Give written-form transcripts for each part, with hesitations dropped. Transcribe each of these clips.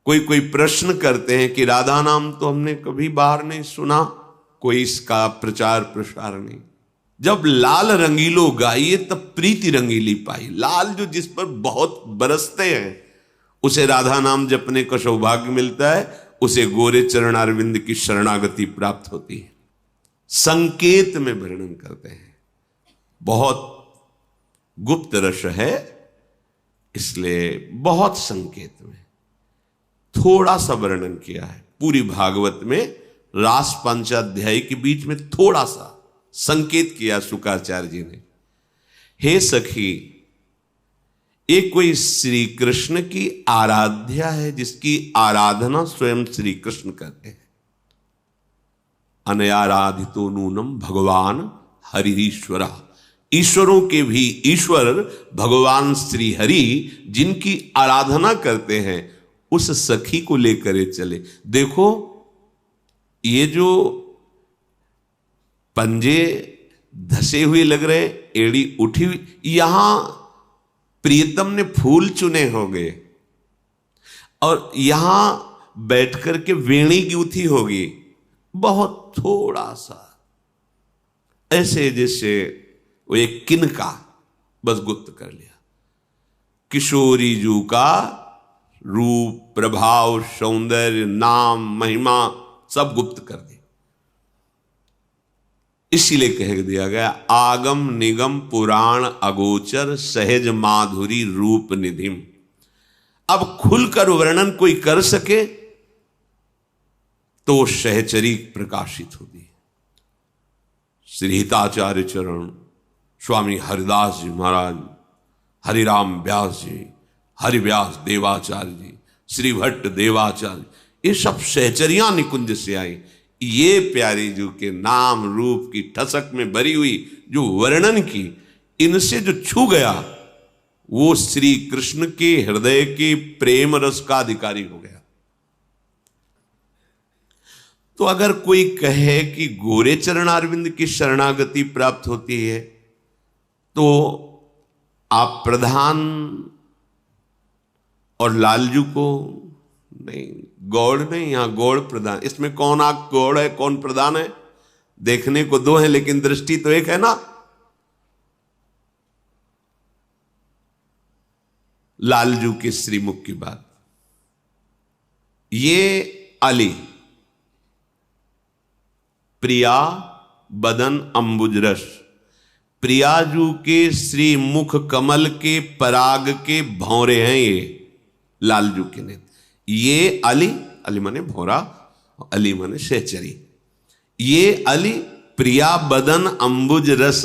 कोई कोई प्रश्न करते हैं कि राधा नाम तो हमने कभी बाहर नहीं सुना, कोई इसका प्रचार प्रसार नहीं। जब लाल रंगीलो गाइए तब प्रीति रंगीली पाई। लाल जो जिस पर बहुत बरसते हैं उसे राधा नाम जपने का सौभाग्य मिलता है, उसे गोरे चरण अरविंद की शरणागति प्राप्त होती है। संकेत में वर्णन करते हैं, बहुत गुप्त रस है, इसलिए बहुत संकेत में थोड़ा सा वर्णन किया है। पूरी भागवत में रास पंचाध्यायी के बीच में थोड़ा सा संकेत किया शुक्राचार्य जी ने। हे सखी, एक कोई श्री कृष्ण की आराध्या है जिसकी आराधना स्वयं श्री कृष्ण करते हैं। अनयाराधितो नूनम भगवान हरिश्वरा, ईश्वरों के भी ईश्वर भगवान श्री हरि जिनकी आराधना करते हैं, उस सखी को लेकर चले। देखो ये जो पंजे धसे हुए लग रहे, एड़ी उठी हुई, यहां प्रियतम ने फूल चुने होंगे और यहां बैठ करके वेणी गूंथी होगी, बहुत थोड़ा सा, ऐसे जैसे वो एक किनका बस गुप्त कर लिया। किशोरी जू का रूप, प्रभाव, सौंदर्य, नाम, महिमा सब गुप्त कर दी। इसीलिए कह दिया गया आगम निगम पुराण अगोचर सहज माधुरी रूप निधिम। अब खुलकर वर्णन कोई कर सके तो सहचरी प्रकाशित होती। श्री हिताचार्य चरण स्वामी हरिदास जी महाराज, हरिराम व्यास जी, हरिव्यास देवाचार्य जी, श्री भट्ट देवाचार्य, ये सब सहचरियां निकुंज से आई। ये प्यारी जी के नाम रूप की ठसक में भरी हुई जो वर्णन की, इनसे जो छू गया वो श्री कृष्ण के हृदय के प्रेम रस का अधिकारी हो गया। तो अगर कोई कहे कि गोरे चरणारविंद की शरणागति प्राप्त होती है तो आप प्रधान और लालजू को नहीं, गौड़ नहीं, यहां गौड़ प्रधान। इसमें कौन आप गौड़ है कौन प्रधान है, देखने को दो है लेकिन दृष्टि तो एक है ना। लालजू के श्रीमुख की बात, ये अली प्रिया बदन अंबुज रस, प्रियाजू के श्री मुख कमल के पराग के भौरे हैं ये लालजू के नेत्र। ये अली, अली माने भौरा, अली माने सहचरी। ये अली प्रिया बदन अंबुज रस,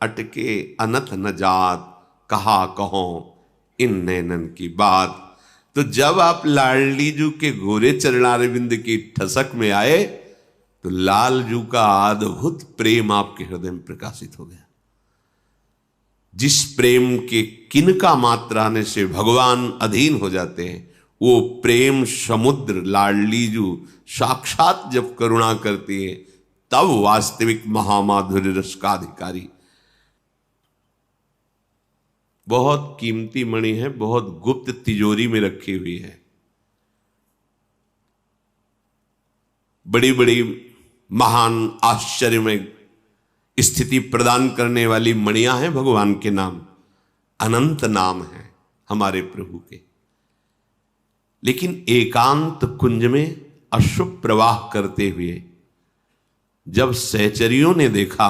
अटके अनथ न जात, कहा कहो इन नैनन की बात। तो जब आप लाडली जू के गोरे चरणारविंद की ठसक में आए तो लालजू का अद्भुत प्रेम आपके हृदय में प्रकाशित हो गया। जिस प्रेम के किनका मात्रा आने से भगवान अधीन हो जाते हैं, वो प्रेम समुद्र लाडलीजू साक्षात जब करुणा करती है तब वास्तविक महामाधुर्य रस का अधिकारी। बहुत कीमती मणि है, बहुत गुप्त तिजोरी में रखी हुई है। बड़ी बड़ी महान आश्चर्य में स्थिति प्रदान करने वाली मणियां हैं भगवान के नाम, अनंत नाम है हमारे प्रभु के। लेकिन एकांत कुंज में अशुभ प्रवाह करते हुए जब सहचरियों ने देखा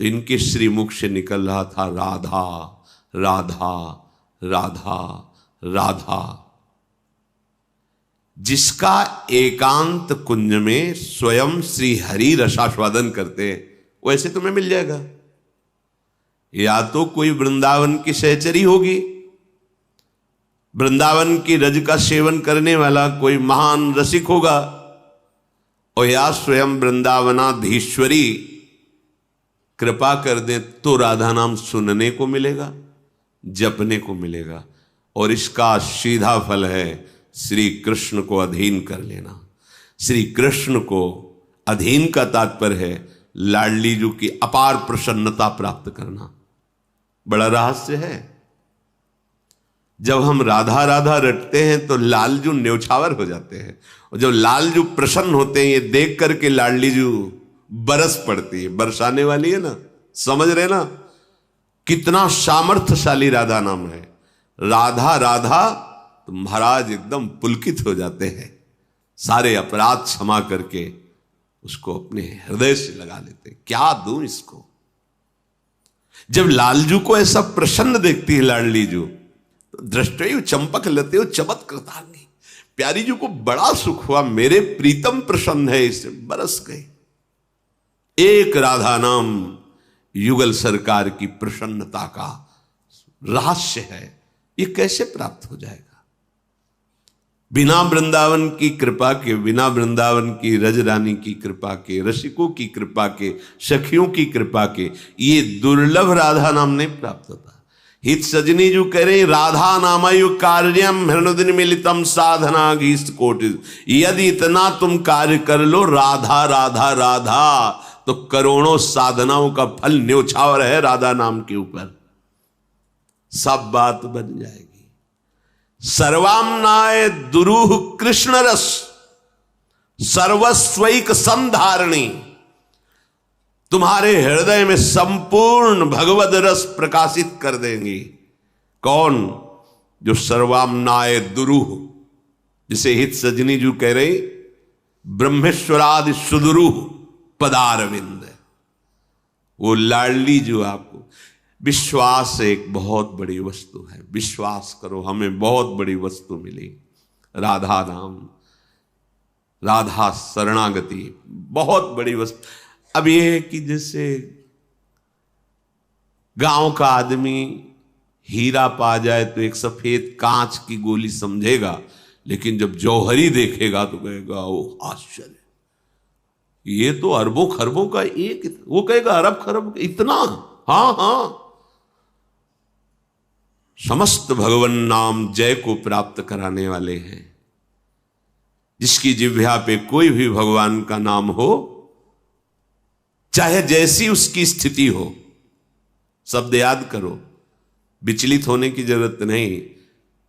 तो इनके श्रीमुख से निकल रहा था राधा राधा राधा राधा। जिसका एकांत कुंज में स्वयं श्री हरि रसास्वादन करते हैं वैसे तुम्हें मिल जाएगा। या तो कोई वृंदावन की सहचरी होगी, वृंदावन की रज का सेवन करने वाला कोई महान रसिक होगा, और या स्वयं वृंदावनाधीश्वरी कृपा कर दे तो राधा नाम सुनने को मिलेगा, जपने को मिलेगा। और इसका सीधा फल है श्री कृष्ण को अधीन कर लेना। श्री कृष्ण को अधीन का तात्पर्य है लाडलीजू की अपार प्रसन्नता प्राप्त करना। बड़ा रहस्य है। जब हम राधा राधा रटते हैं तो लालजू न्यौछावर हो जाते हैं, और जब लालजू प्रसन्न होते हैं ये देख करके लाडली जू बरस पड़ती है, बरसाने वाली है ना, समझ रहे ना कितना सामर्थ्यशाली राधा नाम है। राधा राधा तो महाराज एकदम पुलकित हो जाते हैं, सारे अपराध क्षमा करके उसको अपने हृदय से लगा लेते। क्या दूं इसको। जब लालजू को ऐसा प्रसन्न देखती है लाडली जू तो दृष्टि चंपक लते हो चमत कृतांगी, प्यारी जू को बड़ा सुख हुआ, मेरे प्रीतम प्रसन्न है, इससे बरस गए। एक राधा नाम युगल सरकार की प्रसन्नता का रहस्य है, ये कैसे प्राप्त हो जाएगा। बिना वृंदावन की कृपा के, बिना वृंदावन की रज रानी की कृपा के, रसिकों की कृपा के, सखियों की कृपा के ये दुर्लभ राधा नाम नहीं प्राप्त होता। हित सजनी जो कह रहे राधा नामयु कार्यम हृदय मिलितम साधना घीस्ट कोटि, यदि इतना तुम कार्य कर लो राधा राधा राधा तो करोड़ों साधनाओं का फल न्योछावर है राधा नाम के ऊपर, सब बात बन जाएगी। सर्वाम्नाय दुरूह कृष्ण रस सर्वस्वैक संधारणी, तुम्हारे हृदय में संपूर्ण भगवद रस प्रकाशित कर देंगी। कौन? जो सर्वाम्नाय दुरूह, जिसे हित सजनी जू कह रहे ब्रह्मेश्वरादि सुदुरूह पदारविंद, वो लाडली जो आपको, विश्वास एक बहुत बड़ी वस्तु है, विश्वास करो हमें बहुत बड़ी वस्तु मिली, राधा नाम, राधा शरणागति बहुत बड़ी वस्तु। अब यह है कि जैसे गांव का आदमी हीरा पा जाए तो एक सफेद कांच की गोली समझेगा, लेकिन जब जौहरी देखेगा तो कहेगा ओ आश्चर्य, ये तो अरबों खरबों का एक, वो कहेगा अरब खरब इतना। हाँ हाँ, समस्त भगवन नाम जय को प्राप्त कराने वाले हैं। जिसकी जिह्वा पे कोई भी भगवान का नाम हो, चाहे जैसी उसकी स्थिति हो, शब्द याद करो, विचलित होने की जरूरत नहीं,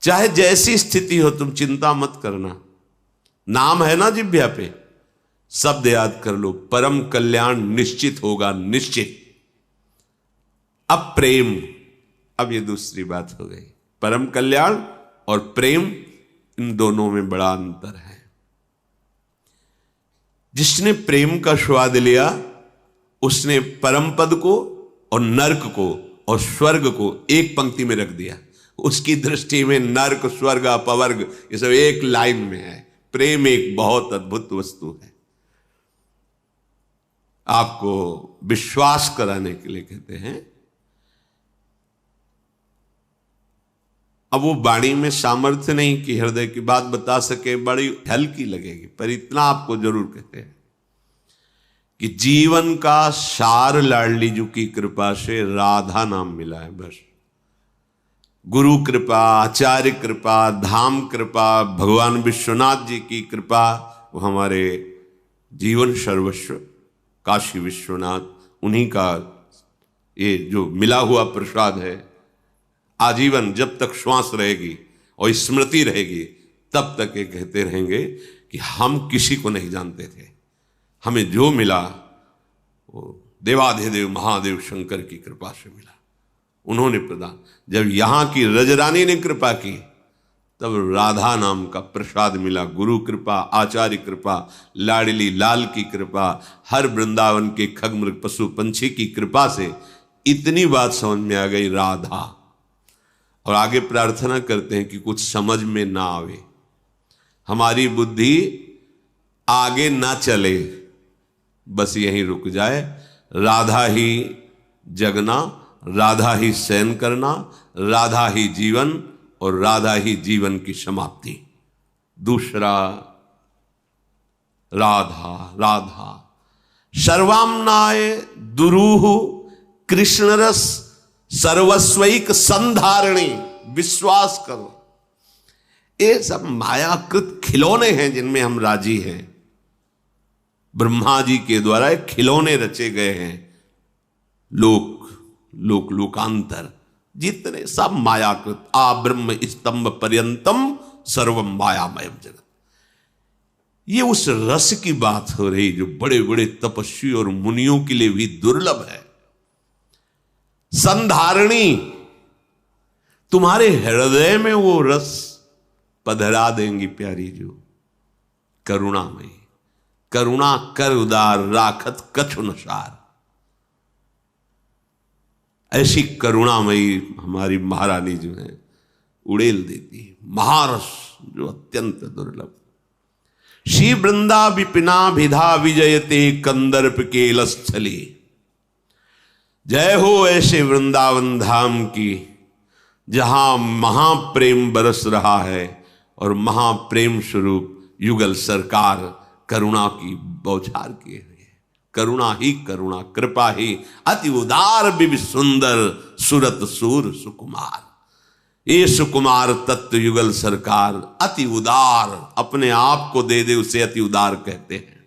चाहे जैसी स्थिति हो तुम चिंता मत करना, नाम है ना जिह्वा पे, शब्द याद कर लो, परम कल्याण निश्चित होगा, निश्चित। अब प्रेम, अब ये दूसरी बात हो गई, परम कल्याण और प्रेम, इन दोनों में बड़ा अंतर है। जिसने प्रेम का स्वाद लिया उसने परम पद को और नर्क को और स्वर्ग को एक पंक्ति में रख दिया। उसकी दृष्टि में नर्क स्वर्ग अपवर्ग ये सब एक लाइन में है। प्रेम एक बहुत अद्भुत वस्तु है। आपको विश्वास कराने के लिए कहते हैं। अब वो वाणी में सामर्थ्य नहीं कि हृदय की बात बता सके, बड़ी हल्की लगेगी, पर इतना आपको जरूर कहते हैं कि जीवन का सार लाडली जू की कृपा से राधा नाम मिला है। बस गुरु कृपा, आचार्य कृपा, धाम कृपा, भगवान विश्वनाथ जी की कृपा, वो हमारे जीवन सर्वस्व काशी विश्वनाथ उन्हीं का ये जो मिला हुआ प्रसाद है। आजीवन जब तक श्वास रहेगी और स्मृति रहेगी तब तक ये कहते रहेंगे कि हम किसी को नहीं जानते थे, हमें जो मिला वो देवाधिदेव महादेव शंकर की कृपा से मिला, उन्होंने प्रदान। जब यहाँ की रजरानी ने कृपा की तब राधा नाम का प्रसाद मिला। गुरु कृपा, आचार्य कृपा, लाडली लाल की कृपा, हर वृंदावन के खगमृग पशु पंछी की कृपा से इतनी बात समझ में आ गई राधा। और आगे प्रार्थना करते हैं कि कुछ समझ में ना आवे, हमारी बुद्धि आगे ना चले, बस यहीं रुक जाए। राधा ही जगना, राधा ही शयन करना, राधा ही जीवन और राधा ही जीवन की समाप्ति। दूसरा राधा राधा सर्वाम्नाय दुरूह कृष्ण रस सर्वस्वैक संधारणी। विश्वास करो ये सब मायाकृत खिलौने हैं जिनमें हम राजी हैं। ब्रह्मा जी के द्वारा खिलौने रचे गए हैं, लोक लोकांतर जितने सब मायाकृत, आ ब्रह्म स्तंभ पर्यंतम सर्वम मायामयम जगत। ये उस रस की बात हो रही जो बड़े बड़े तपस्वी और मुनियों के लिए भी दुर्लभ है। संधारणी, तुम्हारे हृदय में वो रस पधरा देंगी प्यारी जो करुणामयी। करुणा कर उदार राखत कछु न सार। ऐसी करुणामयी हमारी महारानी जो है उड़ेल देती है। महारस जो अत्यंत दुर्लभ। श्री वृंदा विपिना विधा विजयते कंदर्प केलस्थली। जय हो ऐसे वृंदावन धाम की जहां महाप्रेम बरस रहा है और महाप्रेम स्वरूप युगल सरकार करुणा की बौछार किए हुए। करुणा ही करुणा, कृपा ही अति उदार बिब सुंदर सुरत सूर सुकुमार। ये सुकुमार तत्व युगल सरकार अति उदार, अपने आप को दे दे उसे अति उदार कहते हैं।